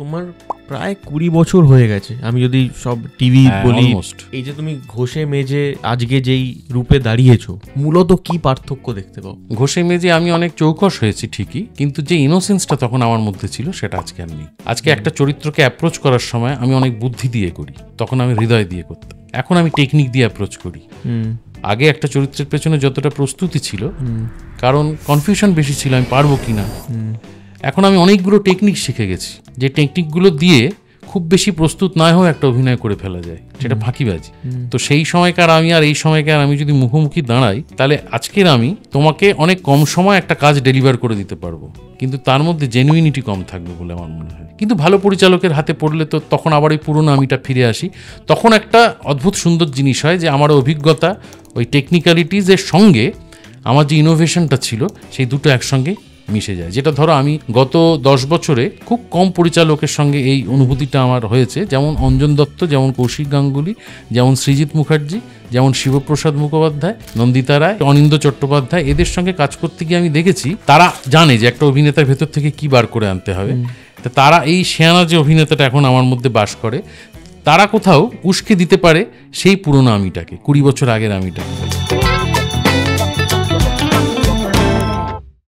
তোমার প্রায় 20 বছর হয়ে গেছে, আমি যদি সব টিভি বলি। এই যে তুমি ঘষে মেজে আজকে যেই রূপে দাঁড়িয়েছো, মূলত কি পার্থক্য দেখতে পাও? ঘষে মেজে আমি অনেক চৌকস হয়েছি ঠিকই, কিন্তু যে ইনোসেন্সটা তখন আমার মধ্যে ছিল সেটা আজকে আর নেই। আজকে একটা চরিত্রকে অ্যাপ্রোচ করার সময় আমি অনেক বুদ্ধি দিয়ে করি, তখন আমি হৃদয় দিয়ে করতাম। এখন আমি টেকনিক দিয়ে অ্যাপ্রোচ করি। আগে একটা চরিত্রের পেছনে যতটা প্রস্তুতি ছিল, কারণ কনফিউশন বেশি ছিল আমি পারবো কিনা, এখন আমি অনেকগুলো টেকনিক শিখে গেছি, যে টেকনিকগুলো দিয়ে খুব বেশি প্রস্তুত না হয়ে একটা অভিনয় করে ফেলা যায়, সেটা ফাঁকিবাজি। তো সেই সময়কার আমি আর এই সময়কার আমি যদি মুখোমুখি দাঁড়াই, তাহলে আজকের আমি তোমাকে অনেক কম সময় একটা কাজ ডেলিভার করে দিতে পারবো, কিন্তু তার মধ্যে জেনুইনিটি কম থাকবে বলে আমার মনে হয়। কিন্তু ভালো পরিচালকের হাতে পড়লে তো তখন আবার ওই পুরোনো আমিটা ফিরে আসি। তখন একটা অদ্ভুত সুন্দর জিনিস হয় যে আমার অভিজ্ঞতা, ওই টেকনিক্যালিটিজের সঙ্গে আমার যে ইনোভেশনটা ছিল, সেই দুটো একসঙ্গে মিশে যায়। যেটা ধরো আমি গত 10 বছরে খুব কম পরিচালকের সঙ্গে এই অনুভূতিটা আমার হয়েছে, যেমন অঞ্জন দত্ত, যেমন কৌশিক গাঙ্গুলি, যেমন সৃজিত মুখার্জি, যেমন শিবপ্রসাদ মুখোপাধ্যায়, নন্দিতা রায়, অনিন্দ্য চট্টোপাধ্যায়। এদের সঙ্গে কাজ করতে গিয়ে আমি দেখেছি তারা জানে যে একটা অভিনেতার ভেতর থেকে কি বার করে আনতে হবে। তা তারা এই শেয়ানা যে অভিনেতাটা এখন আমার মধ্যে বাস করে, তারা কোথাও উস্কে দিতে পারে সেই পুরোনো আমিটাকে, 20 বছর আগের আমিটাকে।